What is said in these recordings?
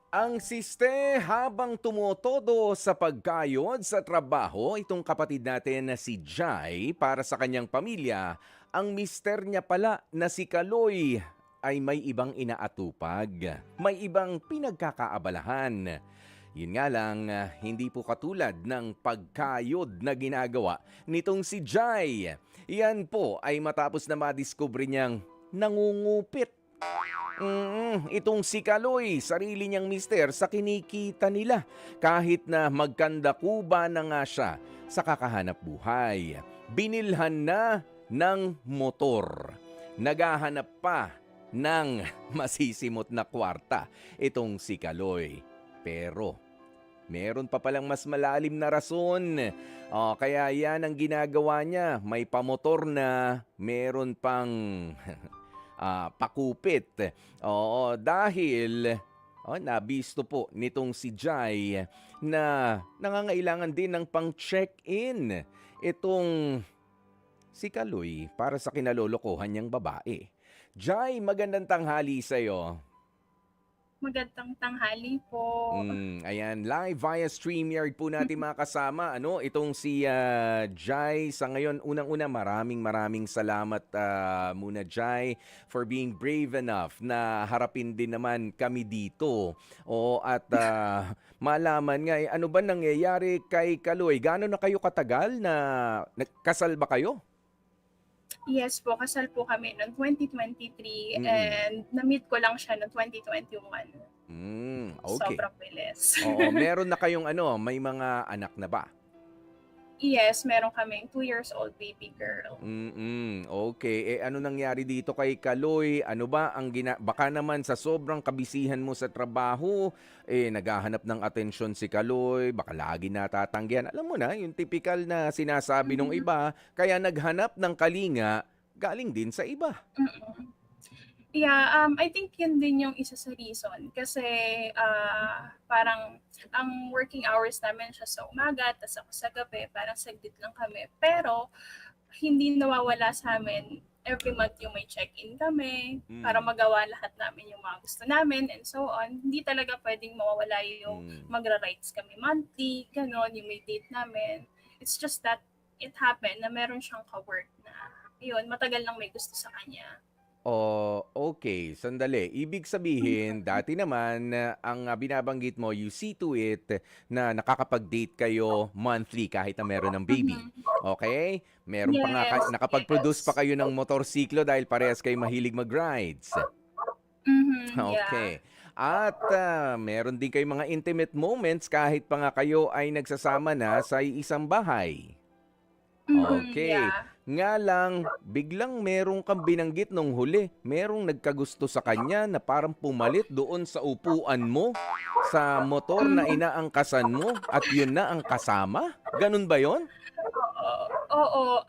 Ang siste habang tumotodo sa pagkayod sa trabaho, itong kapatid natin na si Jai para sa kanyang pamilya, ang mister niya pala na si Kaloy ay may ibang inaatupag, may ibang pinagkakaabalahan. Yun nga lang, hindi po katulad ng pagkayod na ginagawa nitong si Jai. Yan po ay matapos na madiskubre niyang nangungupit. Itong si Kaloy, sarili niyang mister sa kinikita nila kahit na magkandakuba na nga siya sa kakahanap buhay. Binilhan na ng motor. Naghahanap pa ng masisimot na kwarta itong si Kaloy. Pero meron pa palang mas malalim na rason. Kaya yan ang ginagawa niya. May pamotor na meron pang pakupit. Oo, dahil nabisto po nitong si Jai na nangangailangan din ng pang-check-in itong si Kaloy para sa kinalolokohan niyang babae. Jai, magandang tanghali sa'yo. Magandang tanghali po. Ayan, live via StreamYard po natin makasama. Itong si Jai. Sa ngayon, unang-una, maraming salamat muna, Jai, for being brave enough na harapin din naman kami dito. At malaman nga, ano ba nangyayari kay Kaloy? Gaano na kayo katagal na kasal ba kayo? Yes po, kasal po kami noong 2023 Mm-mm. and na-meet ko lang siya noong 2021. Okay. Sobrang bilis. Oo, meron na kayong may mga anak na ba? Yes, meron kaming 2 years old baby girl. Okay. Ano nangyari dito kay Kaloy? Ano ba ang baka naman sa sobrang kabisihan mo sa trabaho, naghahanap ng atensyon si Kaloy, baka lagi natatanggihan. Alam mo na, yung typical na sinasabi ng Mhm. iba, kaya naghanap ng kalinga galing din sa iba. Mm. Yeah, I think yun din yung isa sa reason kasi parang ang working hours namin siya sa umaga tas ako sa gabi, parang saglit lang kami. Pero hindi nawawala sa amin every month yung may check-in kami para Mm. magawa lahat namin yung mga gusto namin and so on. Hindi talaga pwedeng mawawala yung Mm. magra-rides kami monthly, ganon, yung may date namin. It's just that it happened na meron siyang ka-work na yun, matagal lang may gusto sa kanya. Oh, okay. Sandali. Ibig sabihin, dati naman, binabanggit mo, you see to it na nakakapag-date kayo monthly kahit na meron ng baby. Mhm. Okay? Meron pa nga, Yes, nakapag-produce pa yes. kayo ng motorsiklo dahil parehas kayo mahilig mag-rides. Mhm, yeah. Okay. At meron din kayong mga intimate moments kahit pa nga kayo ay nagsasama na sa isang bahay. Mhm, Okay. yeah. Nga lang, biglang merong kang binanggit nung huli. Merong nagkagusto sa kanya na parang pumalit doon sa upuan mo, sa motor na Mhm. inaangkasan mo, at yun na ang kasama? Ganun ba yon? Oo,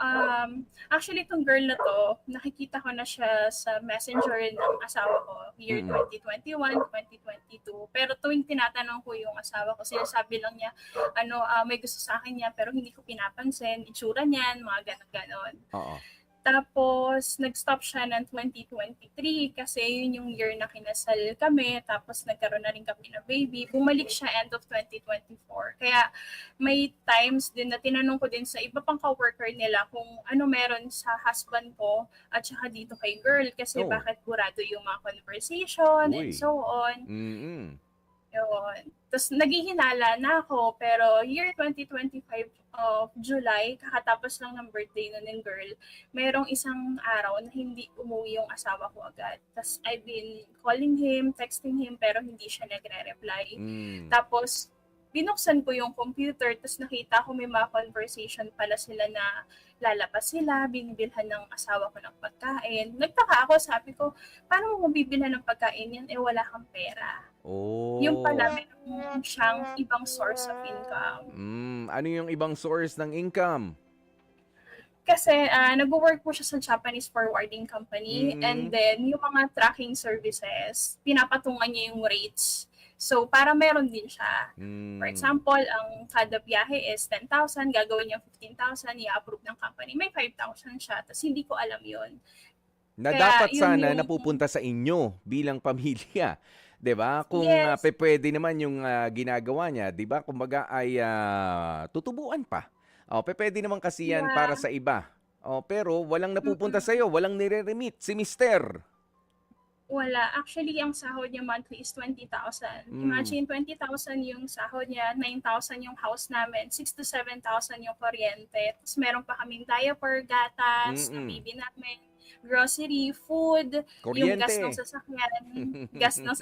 actually itong girl na 'to, nakikita ko na siya sa Messenger ng asawa ko year Mm. 2021, 2022. Pero tuwing tinatanong ko yung asawa ko, sinasabi lang niya ano, may gusto sa akin niya pero hindi ko pinapansin, itsura niyan, mga gano'n-gano'n. Oo. Tapos nag-stop siya ng 2023 kasi yun yung year na kinasal kami tapos nagkaroon na rin kami ng baby. Bumalik siya end of 2024. Kaya may times din na tinanong ko din sa iba pang ka-worker nila kung ano meron sa husband ko at saka dito kay girl kasi Oh. bakit burado yung mga conversation and Uy. so on. Mm. Yun. Tapos naghihinala na ako, pero year 2025 of July, kakatapos lang ng birthday nun ng girl, mayroong isang araw na hindi umuwi yung asawa ko agad. Tapos I've been calling him, texting him, pero hindi siya nagre-reply. Mm. Tapos binuksan ko yung computer, tapos nakita ko may mga conversation pala sila na lalabas sila, binibilhan ng asawa ko ng pagkain. Nagtaka ako, sabi ko, paano mo mabibilhan ng pagkain yan? Eh, wala kang pera. Yung pala Oh. meron siyang ibang source of income. Ano yung ibang source ng income? Kasi nagwo-work po siya sa Japanese forwarding company and Mm. then yung mga tracking services, pinapatungan niya yung rates. So, para meron din siya. For Mm. example, ang kada biyahe is 10,000, gagawin niya 15,000, i-approve ng company, may 5,000 siya. Tapos hindi ko alam yun. Na Kaya dapat yun sana yung napupunta sa inyo bilang pamilya. 'di ba? Kung Yes. pupuwede naman yung ginagawa niya, 'di ba? Kumbaga ay tutubuan pa. Oh, pupuwede naman kasi yan para Yeah. sa iba. Oh, pero walang napupunta Mm. sa'yo, walang nire-remit si mister. Wala. Actually, ang sahod niya monthly is 20,000. Hmm, Imagine 20,000 yung sahod niya, 9,000 yung house namin, 6 to 7,000 yung kuryente. Tapos meron pa kaming diaper, gatas, ng mm. baby namin, grocery, food, yung gas ng Kuryente. sasakyan, gas ng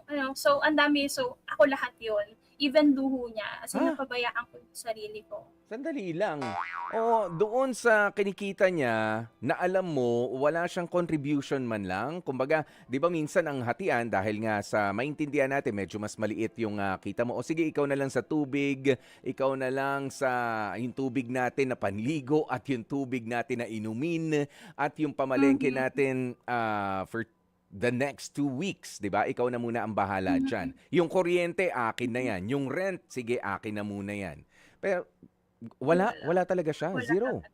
ano, so ang dami. So ako lahat yun. Even luho niya, as in Ha? napabayaan ko yung sarili ko. Sandali lang. O doon sa kinikita niya na alam mo wala siyang contribution man lang? Kumbaga, 'di ba minsan ang hatian dahil nga sa maintindihan natin medyo mas maliit yung kita mo. O sige, ikaw na lang sa tubig, ikaw na lang sa yung tubig natin na panligo at yung tubig natin na inumin at yung pamalengke Mhm. natin for the next 2 weeks, 'di ba? Ikaw na muna ang bahala diyan. Mhm. Yung kuryente akin na Mhm. 'yan, yung rent sige akin na muna 'yan. Pero wala, Wala. wala talaga siya, Wala zero. talaga.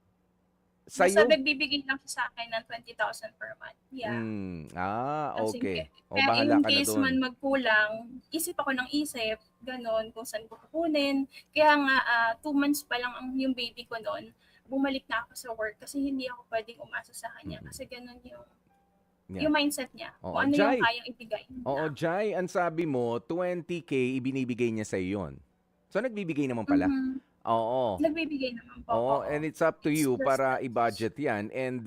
Basta Sa'yo? nagbibigay lang siya sa'kin ng 20,000 per month. Yeah. As in, Okey. O kaya bahala in ka na case dun. man magkulang, isip ako ng isip, gano'n, kung saan ko kukunin. Kaya nga, 2 months pa lang yung baby ko no'n, bumalik na ako sa work kasi hindi ako puwedeng umasa sa kanya Mm, kasi gano'n yeah. yung mindset niya, Oo, kung ano yung Jai kayang ibigay oo, lang. Jai, ang sabi mo 20K ibinibigay niya sa'yo yun. So, nagbibigay naman pala? Mhm. Oo. Nagbibigay naman po, Oo, oo. and it's up to It's you just para that i-budget 'yan and,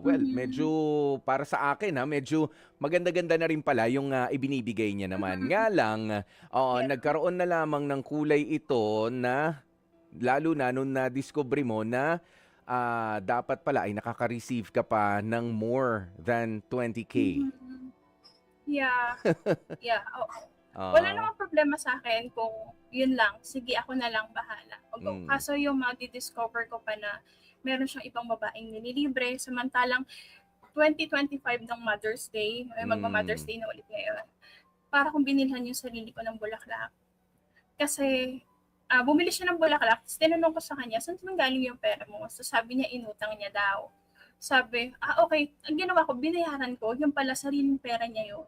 well, medyo mhm, para sa akin, medyo maganda-ganda na rin pala yung ibinibigay niya naman. Nga mhm, lang, oo, yeah. nagkaroon na lamang ng kulay ito na lalo na nung nadiskubre mo na, dapat pala ay nakaka-receive ka pa ng more than 20K. Mhm. Yeah. Yeah, oo. Wala Oo, namang problema sa'kin kung yun lang, sige ako na lang bahala, o-go. hmm, Kaso yung madi-discover ko pa na meron siyang ibang babaeng nililibre samantalang 2025 ng Mother's Day, ay magma-Mother's hmm. Day na ulit ngayon, para kong binilhan yung sarili ko ng bulaklak. Kasi, bumili siya ng bulaklak ta's tinanong ko sa kanya, "Saan nanggaling yung pera mo?" So sabi niya inutang niya daw. Sabi, okey. Ang ginawa ko binayaran ko, yun pala sariling pera niya yun.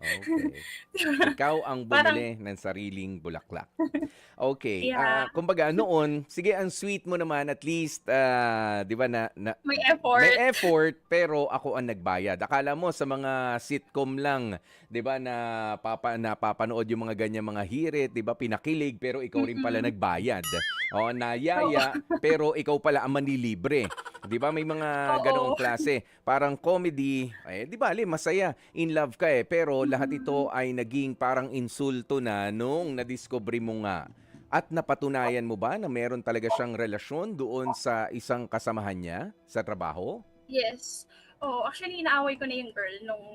Okey. Ikaw ang Parang bumili ng sariling bulaklak. Okay, yeah, kumbaga noon, sige ang sweet mo naman at least, 'di ba na na may may effort. effort pero ako ang nagbayad. Akala mo sa mga sitcom lang, 'di ba na napapanood yung mga ganyang mga hirit, 'di ba pinakilig pero ikaw rin pala Mm. nagbayad. Oo, Oo, nayaya pero ikaw pala ang manlilibre. 'Di ba may mga ganoong oo. klase. Parang comedy, 'di bale masaya, in love ka, pero lahat ito Mhm. ay naging parang insulto na nung nadiskubre mo nga. At napatunayan mo ba na meron talaga siyang relasyon doon sa isang kasamahan niya sa trabaho? Yes. Oo, actually inaaway ko na yung girl nung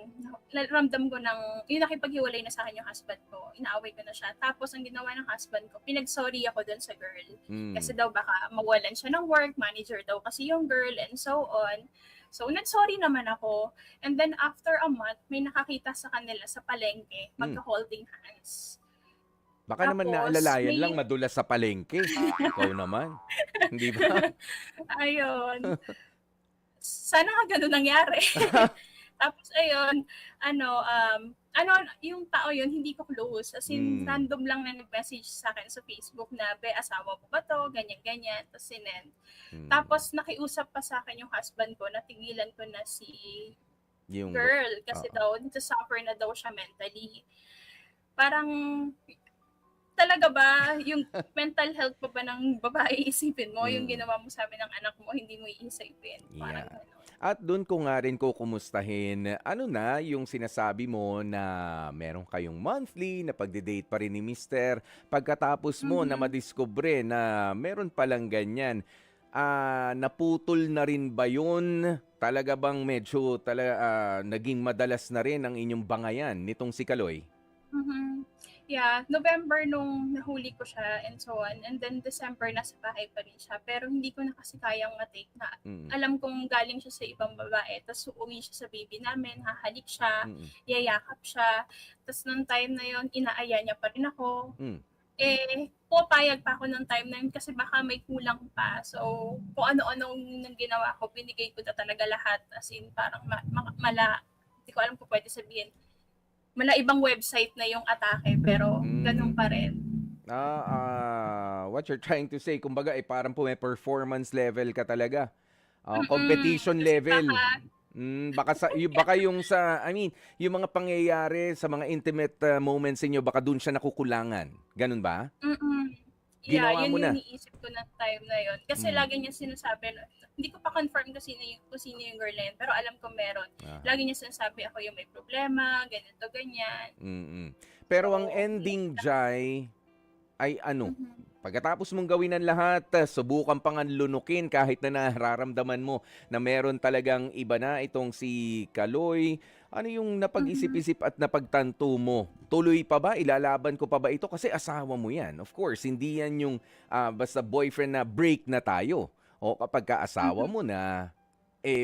ramdam ko ng yung nakipaghiwalay na sa'kin yung husband ko, inaaway ko na siya. Tapos ang ginawa ng husband ko, pinag-sorry ako dun sa girl. Kasi Hmm, daw baka mawalan siya ng work, manager daw kasi yung girl and so on. So nag-sorry naman ako, and then after a month may nakakita sa kanila sa palengke, hmm. magka-holding hands. Baka naman Tapos naalalayan lang may madulas sa palengke. Ikaw naman, hindi ba? ayun. Sana nga gano'n nangyari. Tapos ayun, ano yung tao yun hindi ko close, as in Hmm, random lang na nag-message sa'kin sa Facebook na, "Be, asawa mo ba 'to?" Ganyan-ganyan, ta's sinend. hmm. Tapos nakiusap pa sa'kin yung husband ko na tigilan ko na si Yung girl kasi oo. daw nagsa-suffer na daw siya mentally. Parang talaga ba yung mental health pa ba ng babae iisipin mo, yung Mm, ginawa mo sa'min ng anak mo hindi mo iisipin, parang yeah. gano'n. At dun ko nga rin kukumustahin, ano na yung sinasabi mo na meron kayong monthly na pagde-date pa rin ni mister, pagkatapos mo na Mhm. madiskubre na meron palang ganyan, naputol na rin ba yun? Talaga bang medyo naging madalas na rin ang inyong bangayan nitong si Kaloy? Mhm. Yeah, November nung nahuli ko siya and so on, and then December nasa bahay pa rin siya, pero hindi ko na kasi kayang ma-take na Mm, alam kong galing siya sa ibang babae ta's uuwi siya sa baby namin, hahalik siya, mm, yayakap siya, ta's nung time na yun inaaya niya pa rin ako. hmm. Pumapayag pa ako nung time na yun kasi baka may kulang pa. So, kung ano-anong ginawa ko, binigay ko na talaga lahat as in parang Di ko alam kung pwede sabihin. Ibang website na yung atake, pero ganun Mm. pa rin. What you're trying to say, kumbaga, parang po may performance level ka talaga. Competition Kasi level. Baka yung sa, I mean, yung mga pangyayari sa mga intimate moments niyo, baka dun siya nakukulangan. Ganun ba? mm, yeah, Ginawa yun mo yung na. iniisip ko ng time na yun. Kasi Mm. lagi niya sinasabi, hindi ko pa confirm kung sino yung girl na yun, pero alam ko meron. Aha. Lagi niya sinasabi ako yung may problema, ganito, ganyan. Mm-mm. Pero ang So, ending, Jai, ay ano? mhm. Pagkatapos mong gawin ang lahat, subukan pang lunukin kahit na nararamdaman mo na meron talagang iba na itong si Kaloy. Ano yung Mhm. napag-isip-isip at napagtanto mo? Tuloy pa ba? Ilalaban ko pa ba ito? Kasi asawa mo yan. Of course, hindi yan yung basta boyfriend na break na tayo. O kapag kaasawa Mhm. mo na,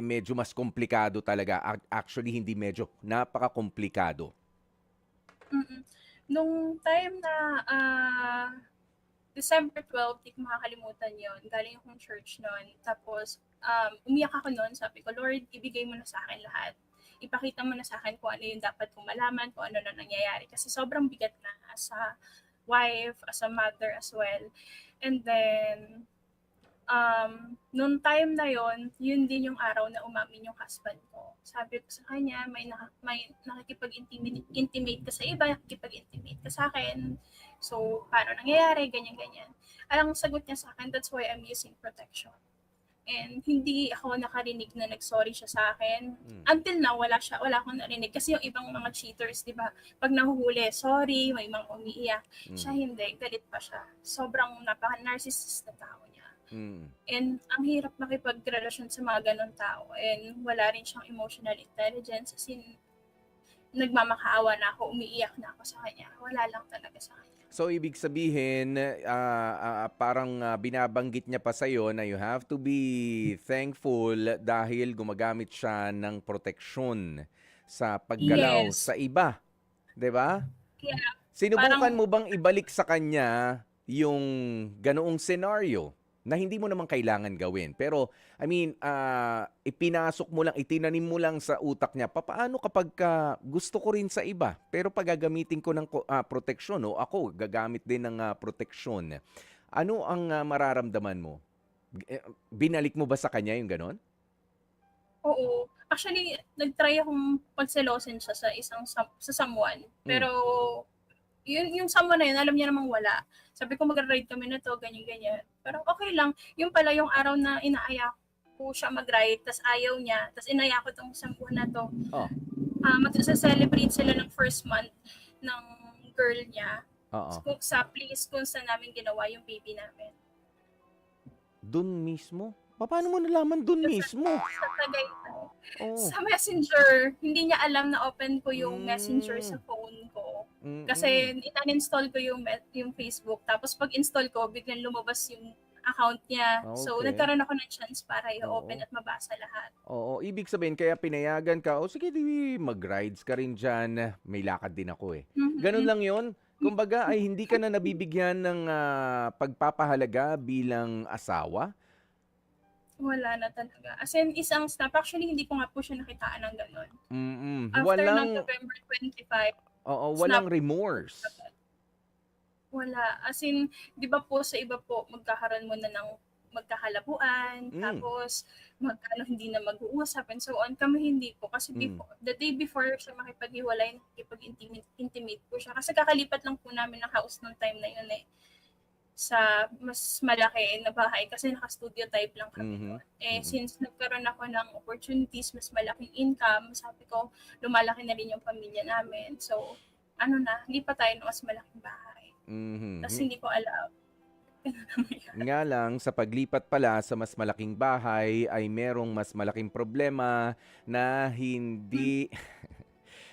medyo mas komplikado talaga. Actually, hindi medyo, napaka-komplikado. Mm. Nung time na December 12, di ko makakalimutan yon. Galing akong church noon. Tapos, umiyak ako noon. Sabi ko, Lord, ibigay mo na sa akin lahat. Ipakita mo na sa akin kung ano yung dapat kong malaman, kung ano na nangyayari. Kasi sobrang bigat na as a wife, as a mother as well. And then, nung time na yon, yun din yung araw na umamin yung husband ko. Sabi ko sa kanya, may nakikipag-intimate ka sa iba, nakikipag-intimate ka sa akin. So, paano nangyayari, ganyan-ganyan. Alang sagot niya sa akin, that's why I'm using protection. And hindi ako nakarinig na nag-sorry siya sa akin. Mm. Until now, wala akong narinig. Kasi yung ibang mga cheaters, di ba, pag nahuhuli, sorry, may mga umiiyak. Siya Mm. hindi, galit pa siya. Sobrang napaka-narcissist na tao niya. Mm. And ang hirap makipagrelasyon sa mga ganun tao. And wala rin siyang emotional intelligence. As in, nagmamakaawa na ako, umiiyak na ako sa kanya. Wala lang talaga sa kanya. So, ibig sabihin, parang binabanggit niya pa sa'yo na you have to be thankful dahil gumagamit siya ng proteksyon sa paggalaw Yes. sa iba. 'Di ba? Kaya Sinubukan parang, mo bang ibalik sa kanya yung ganoong senaryo na hindi mo naman kailangan gawin? Pero, I mean, ipinasok mo lang, itinanim mo lang sa utak niya, papaano kapag gusto ko rin sa iba, pero pag gagamitin ko ng proteksyon, o ako gagamit din ng proteksyon, ano ang mararamdaman mo? Binalik mo ba sa kanya yung ganon? oo. Actually, nag-try akong pagselosin siya sa someone. Mm. Pero, yung someone na yun, alam niya namang wala. Sabi ko, mag-ride kami na to, ganyan-ganyan. Pero okay lang. Yung pala yung araw na inaaya ko siya mag-ride, tas ayaw niya, tas inaya ko tong sampuhan na to. Oh, Magsa-celebrate sila ng first month ng girl niya oo. sa place kung saan namin ginawa yung baby namin. Dun mismo? Paano mo nalaman dun mismo? Sa Tagaytay. Oh. Sa Messenger, hindi niya alam na open ko yung Messenger Mm. sa phone ko. Mm. Kasi in-uninstall ko yung Facebook. Tapos pag install ko, biglang lumabas yung account niya. So, Okay. nagkaroon ako ng chance para i-open Oo. at mabasa lahat. Oo, ibig sabihin kaya pinayagan ka, o sige, di mag-rides ka rin dyan, may lakad din ako eh. Ganun Mhm. lang yon. Kumbaga ay hindi ka na nabibigyan ng pagpapahalaga bilang asawa? Wala na talaga. As in, isang snap. Actually, hindi ko nga po siya nakitaan ng gano'n. After ng Walang, November 25, oo, snap walang ko remorse. agad. Wala. As in, di ba po sa iba po, magkakaroon muna ng magkakalabuan, Mm, tapos hindi na mag-uusap and so on. Kami hindi po. Kasi mm, the day before siya makipaghiwalay, nakikipag-intimate po siya. Kasi kakalipat lang po namin ng house nung time na yun eh, sa mas malaki na bahay kasi naka-studio type lang kami mhm, noon. Eh, mm. since nagkaroon ako ng opportunities, mas malaking income, sabi ko, lumalaki na rin yung pamilya namin. So, lipat tayo ng mas malaking bahay. Tapos Mhm. hindi ko alam. Nga lang, sa paglipat pala sa mas malaking bahay ay merong mas malaking problema na hindi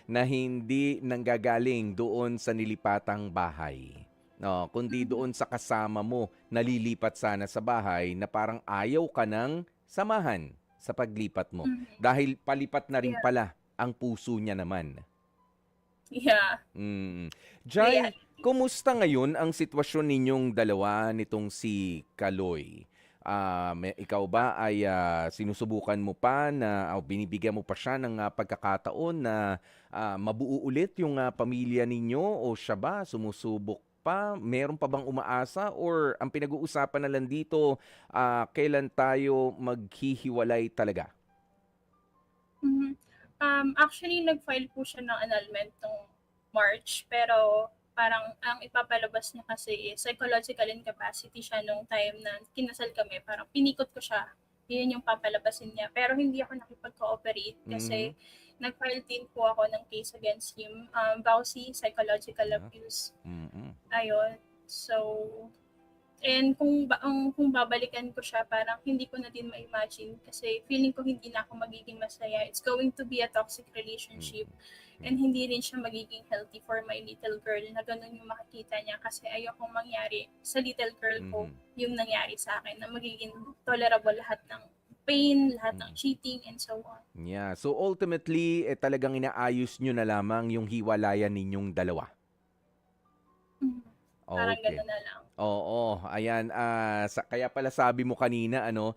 na hindi nanggagaling doon sa nilipatang bahay. No, kundi doon sa kasama mo nalilipat sana sa bahay na parang ayaw ka ng samahan sa paglipat mo. Dahil palipat na rin Yeah. pala ang puso niya naman. Yeah. Mm. Reality. Jai, kumusta ngayon ang sitwasyon ninyong dalawa nitong si Kaloy? ikaw ba ay sinusubukan mo pa na o binibigyan mo pa siya ng pagkakataon na mabuo ulit yung pamilya ninyo o siya ba sumusubok pa? Meron pa bang umaasa or ang pinag-uusapan na lang dito, kailan tayo maghihiwalay talaga? Mhm. Actually nag-file po siya ng annulment nung March, pero parang ang ipapalabas niya kasi is psychological incapacity siya nung time na kinasal kami. Parang pinikot ko siya, yun yung papalabasin niya. Pero hindi ako nakipag-cooperate kasi Mhm. nag-file din po ako ng case against him, VAUSI, psychological Yeah. abuse. Mm. Ayun. So, and kung babalikan ko siya, parang hindi ko na din ma-imagine kasi feeling ko hindi na ako magiging masaya. It's going to be a toxic Mm. relationship and Mm. hindi rin siya magiging healthy for my little girl na ganun yung makikita niya kasi ayokong mangyari sa little girl ko Mhm. yung nangyari sa akin na magiging tolerable lahat ng pain, lahat ng Mm. cheating and so on. Yeah. So ultimately, talagang inaayos nyo na lamang yung hiwalayan ninyong dalawa. Mhm. Parang Okay. ganun na lang. Oo, ayan, kaya pala sabi mo kanina ano,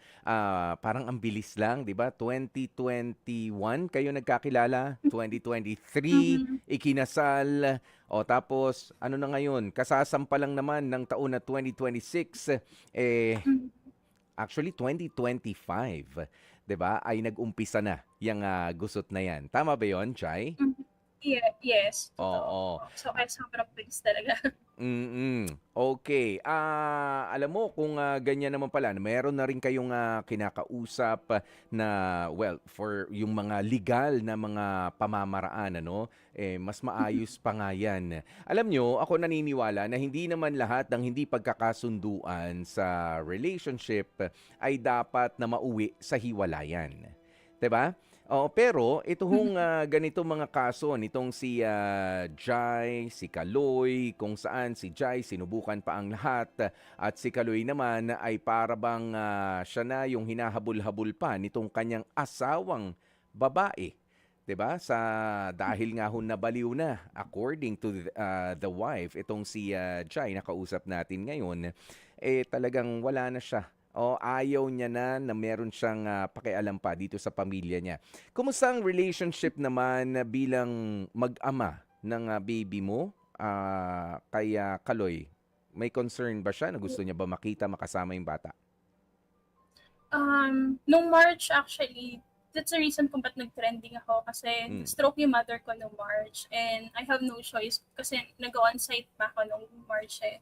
parang ang bilis lang 'di ba, 2021 kayo nagkakilala, 2023 Mhm. ikinasal, o tapos ano na ngayon, kasasampa lang naman ng taon na 2026, eh, Mhm. actually 2025 'di ba, ay nag-umpisa na yang, gusot na 'yan. Tama ba 'yon, Chay? Mhm. Yes, totoo po. Oo. So, kaya sobrang bilis talaga. Okay. Alam mo kung, ganyan naman pala na meron na rin kayong, kinakausap na well, for yung mga legal na mga pamamaraan ano, mas maayos pa nga 'yan. Alam niyo, ako naniniwala na hindi naman lahat ng hindi pagkakasunduan sa relationship ay dapat na mauwi sa hiwalayan, 'di ba? Oo, pero ito hong, ganitong mga kaso nitong si, Jai, si Kaloy, kung saan si Jai sinubukan pa ang lahat at si Kaloy naman ay para bang, siya na yung hinahabol-habol pa nitong kanyang asawang babae, 'di ba? Dahil nga ho nabaliw na according to the wife itong si, Jai na kausap natin ngayon, talagang wala na siya. O ayaw niya na meron siyang, pakialam pa dito sa pamilya niya. Kumusta ang relationship naman na bilang mag-ama ng, baby mo, kay, Kaloy? May concern ba siya na gusto niya ba makita, makasama yung bata? Nung March actually, that's the reason kung ba't nag-trending ako kasi Hmm. stroke yung mother ko nung March and I have no choice kasi nag-on-site pa ako nung March eh.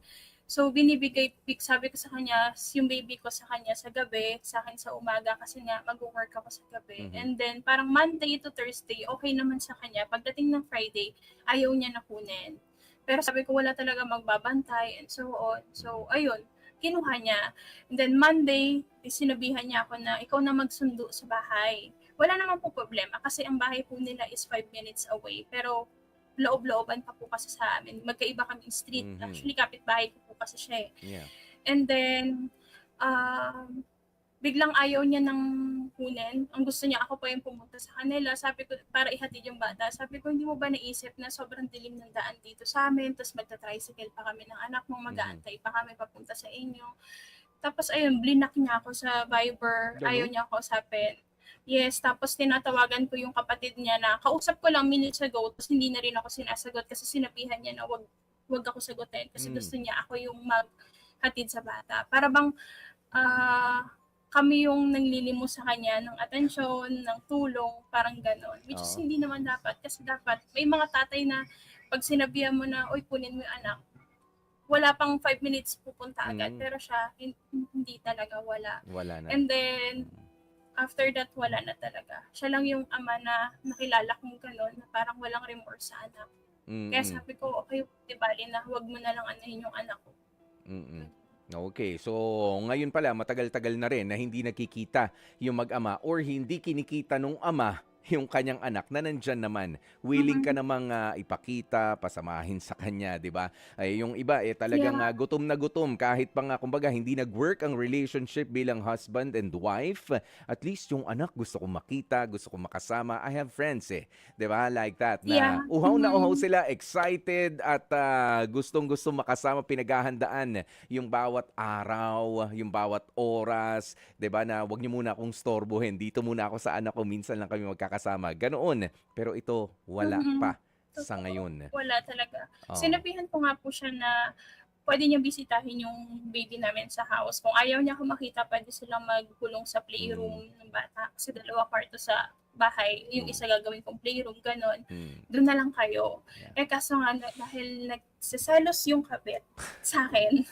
So sabi ko sa kanya, yung baby ko sa kanya sa gabi, sa akin sa umaga kasi nga mag-work ako sa gabi. Mhm. And then parang Monday to Thursday, okay naman sa kanya. Pagdating ng Friday, ayaw niya na kunin. Pero sabi ko wala talaga magbabantay and so on. Mhm. So ayun, kinuha niya. And then Monday, sinabihan niya ako na ikaw na magsundo sa bahay. Wala naman po problema kasi ang bahay po nila is 5 minutes away. Pero loob-looban pa po kasi sa amin. Magkaiba kaming street. Mhm. Actually, kapitbahay ko po kasi siya eh. Yeah. And then, um, biglang ayaw niya ng kunin. Ang gusto niya ako pa yung pumunta sa kanila. Sabi ko, para ihatid yung bata. Sabi ko, hindi mo ba naisip na sobrang dilim ng daan dito sa amin? Tapos magta-tricycle pa kami ng anak mo, Mhm. mag-aantay pa kami papunta sa inyo. Tapos ayun, blinak niya ako sa Viber, ayaw Gano'n? niya ako kausapin. Yes, tapos tinatawagan ko yung kapatid niya na kausap ko lang minutes ago, tapos hindi na rin ako sinasagot kasi sinabihan niya na wag ako sagutin kasi Hmm. gusto niya ako yung maghatid sa bata. Para bang ah, kami yung nanglilimos sa kanya ng atensyon, ng tulong, parang ganon. Which is Oo. hindi naman dapat kasi dapat may mga tatay na pag sinabihan mo na, uy, kunin mo yung anak, wala pang 5 minutes pupunta agad. Mm. Pero siya, hindi talaga wala. Wala na. And then, Mm. after that, wala na talaga. Siya lang yung ama na nakilala kong gano'n, na parang walang remorse sa anak. Kaya Mm. sabi ko, okay, di bali na, huwag mo na lang anahin yung anak ko. Mm. Okay, so ngayon pala matagal-tagal na rin na hindi nakikita yung mag-ama or hindi kinikita nung ama yung kanyang anak na nandyan naman. Willing ka namang ipakita, pasamahin sa kanya, 'di ba? Ay yung iba talagang Yeah. gutom na gutom kahit pa nga kumbaga hindi nag-work ang relationship bilang husband and wife. At least yung anak gusto kong makita, gusto kong makasama. I have friends 'di ba? Like that Yeah. na uhaw na uhaw sila, excited at gustong-gusto makasama, pinaghahandaan yung bawat araw, yung bawat oras, 'di ba, na wag niyo muna akong istorbohin. Dito muna ako sa anak ko, minsan lang kami magkakasama. Ganoon. Pero ito wala Mm. pa sa Totoo. ngayon. Wala talaga. Oo. Sinabihan ko nga po siya na puwede niyang bisitahin yung baby namin sa house. Kung ayaw niya ako makita, puwede silang magkulong sa Mm, playroom ng bata kasi 2 kwarto sa bahay, yung mm, isa gagawin kong playroom, gano'n. mm. Do'n na lang kayo. Yeah. Eh, kaso nga dahil nagseselos yung kabit sa'kin,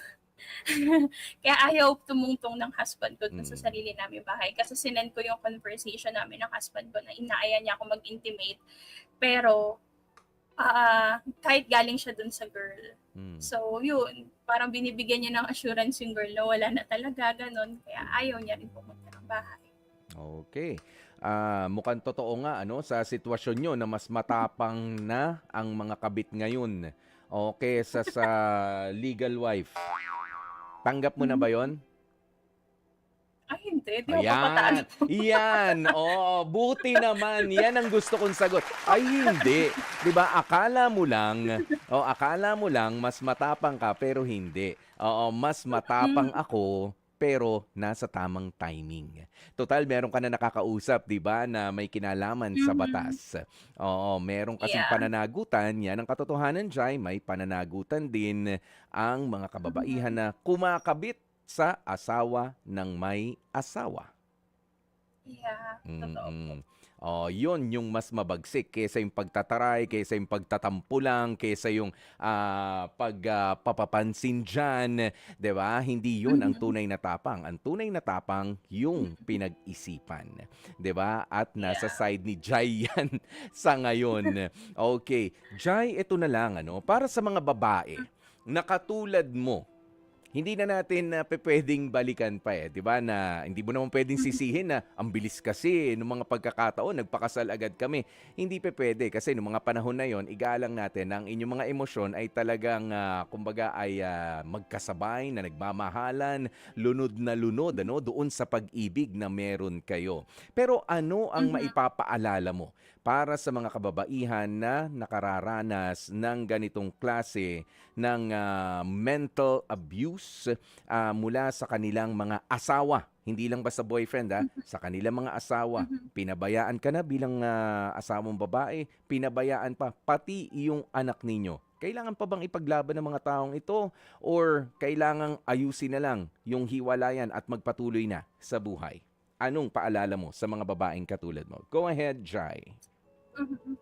kaya ayaw tumungtong ng husband ko dun sa Mm. sarili naming bahay kasi sinend ko yung conversation namin ng husband ko na inaaya niya ako mag-intimate. Pero kahit galing siya dun sa girl. Mm. So, yun, parang binibigyan niya ng assurance yung girl na wala na talaga, gano'n. Kaya ayaw niya rin pumunta ng bahay. Okay. Mukhang totoo nga ano sa sitwasyon niyo na mas matapang na ang mga kabit ngayon o kaysa sa legal wife. Tanggap mo na ba Mhm. 'yon? Ay hindi, di ako papatalo. Ayan, iyan, oo, buti naman, yan ang gusto kong sagot. Ay hindi, 'di ba akala mo lang mas matapang ka pero hindi. Oo, mas matapang Mm, ako pero nasa tamang timing. Total meron ka na nakakausap, 'di ba, na may kinalaman sa mhm. batas. Oo, meron kasing Yeah. pananagutan, yan ang katotohanan diyan, may pananagutan din ang mga kababaihan Mhm. na kumakabit sa asawa ng may asawa. Yeah, totoo po. Mm. Oh, 'yun yung mas mabagsik kaysa yung pagtataray, kaysa yung pagtatampo lang, kaysa yung papapansin diyan, 'di ba? Hindi 'yun ang Mhm. tunay na tapang. Ang tunay na tapang yung pinag-isipan, 'di ba? At nasa Yeah. side ni Jai 'yan sa ngayon. Okay, Jai, ito na lang ano, para sa mga babae na katulad mo, hindi na natin pupuwedeng balikan pa, 'di ba, na hindi mo naman puwedeng Mhm. sisihin na, "Ang bilis kasi nung mga pagkakataon nagpakasal agad kami." Hindi pupuwede kasi nung mga panahon na yon igalang natin na ang inyong mga emosyon ay talagang, kumbaga ay, magkasabay na nagmamahalan, lunod na lunod ano, doon sa pag-ibig na meron kayo. Pero ano ang Mhm. maipapaalala mo para sa mga kababaihan na nakararanas ng ganitong klase ng mental abuse mula sa kanilang mga asawa. Hindi lang basta boyfriend Mhm. sa kanilang mga asawa. Mhm. Pinabayaan ka na bilang asawang babae, pinabayaan pa pati yung anak ninyo. Kailangan pa bang ipaglaban ng mga taong ito or kailangang ayusin na lang yung hiwalayan at magpatuloy na sa buhay? Anong paalala mo sa mga babaeng katulad mo? Go ahead, Jai. Mhm.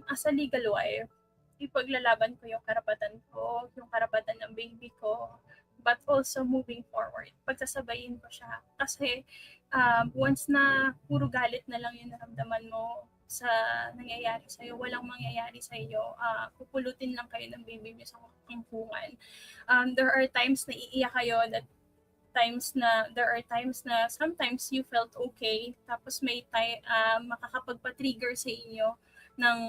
As a legal wife, ipaglalaban ko yung karapatan ko, yung karapatan ng baby ko, but also moving forward, pagsasabayin ko siya. Kasi once na puro galit na lang yung naramdaman mo sa nangyayari sa'yo, walang mangyayari sa iyo, pupulutin lang kayo ng baby niyo sa kampuhan. There are times na iiyak kayo, there are times na sometimes you felt okay, tapos may time makakapagpa-trigger sa inyo ng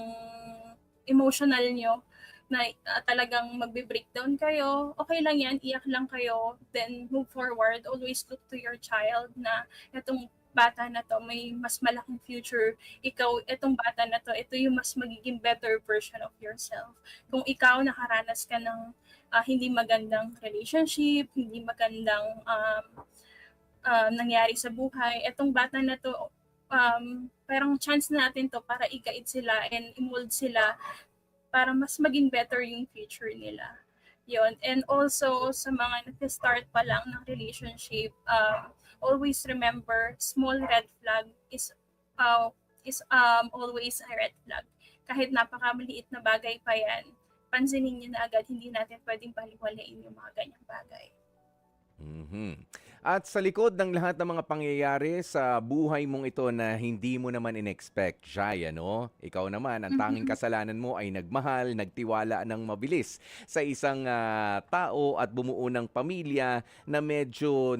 emotional nyo na talagang magbe-breakdown kayo. Okay lang yan, iyak lang kayo, then move forward. Always look to your child na itong bata na to may mas malaking future. Ikaw, itong bata na to, ito yung mas magiging better version of yourself. Kung ikaw nakaranas ka ng hindi magandang relationship, hindi magandang nangyari sa buhay, etong bata na to, parang chance natin to para i-guide sila and i-mold sila para mas maging better yung future nila. Yun. And also, sa mga nag-start pa lang ng relationship, always remember, small red flag uh, is always a red flag. Kahit napakamaliit na bagay pa yan, pansinin niyo na agad, hindi natin pwedeng baliwalain yung mga ganyang bagay. Mhm. At sa likod ng lahat ng mga pangyayari sa buhay mong ito na hindi mo naman in-expect, Jai, ano? Ikaw naman, ang tanging Mhm. kasalanan mo ay nagmahal, nagtiwala ng mabilis sa isang tao at bumuo ng pamilya na medyo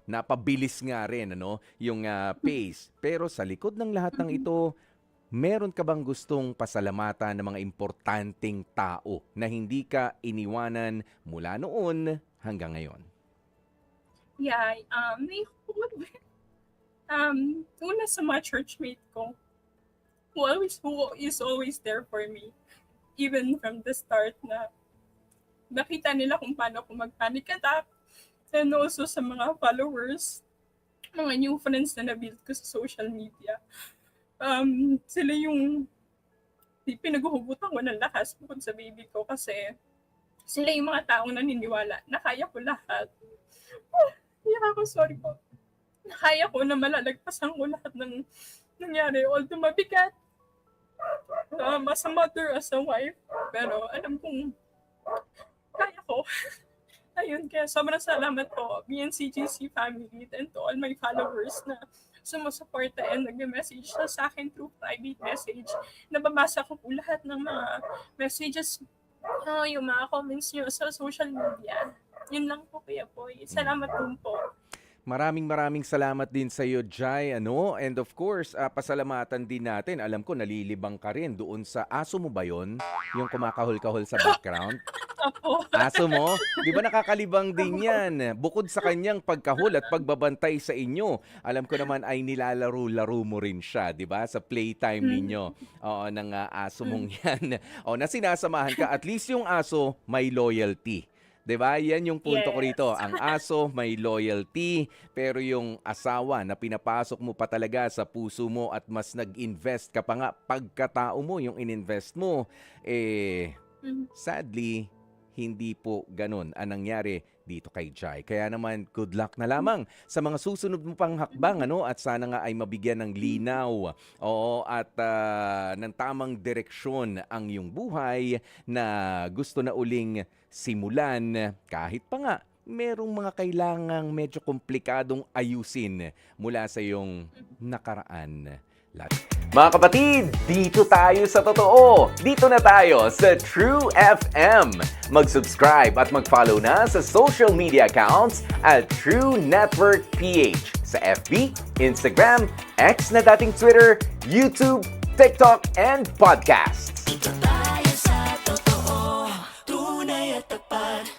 napabilis nga rin, ano, yung pace. Pero sa likod ng lahat ng Mhm. ito, meron ka bang gustong pasalamatan ng mga importanteng tao na hindi ka iniwanan mula noon hanggang ngayon? Yeah, may una sa mga churchmate ko, who is always there for me. Even from the start na nakita nila kung paano ako mag-panic attack. And also sa mga followers, mga new friends na na-build ko sa social media. Sila yung pinaghuhugutan ko ng lakas bukod sa baby ko kasi sila yung mga taong naniniwala na kaya ko lahat. Iyak ako, sorry po. Kaya ko na malalagpasan ko lahat ng nangyari. Although mabigat, as a mother, as a wife, pero alam kong kaya ko. Ayun, kaya sobrang salamat po, BNCGC family, and to all my followers na sumusuporta and nag-message sa akin through private message. Nababasa ko po lahat ng mga messages, yung mga comments nyo sa social media. Yun lang po, Kuya Boy. Salamat po. Maraming salamat din sa iyo, Jai, ano? And of course, pasalamatan din natin. Alam ko nalilibang ka rin doon sa aso mo ba 'yon? Yung kumakahol-kahol sa background. Opo. Aso mo? 'Di ba nakakalibang din 'yan? Bukod sa kanyang pagkahol at pagbabantay sa inyo, alam ko naman ay nilalaro-laro mo rin siya, 'di ba? Sa playtime ninyo. Oo, ng aso mong 'yan. O na sinasamahan ka, at least yung aso may loyalty. 'Di ba? Yan yung punto ko rito. Yes. Ang aso may loyalty, pero yung asawa na pinapasok mo pa talaga sa puso mo at mas nag-invest ka pa nga pagkatao mo, yung ininvest mo, sadly, hindi po ganun ang nangyari dito kay Jai. Kaya naman, good luck na lamang sa mga susunod mo pang hakbang, ano? At sana nga ay mabigyan ng linaw, oo, at ng tamang direksyon ang iyong buhay na gusto na uling simulan kahit pa nga merong mga kailangang medyo komplikadong ayusin mula sa iyong nakaraan. Mga kapatid, dito tayo sa totoo. Dito na tayo sa True FM. Mag-subscribe at mag-follow na sa social media accounts at True Network PH sa FB, Instagram, X na dating Twitter, YouTube, TikTok, and podcasts. Dito tayo sa totoo, tunay at tapat.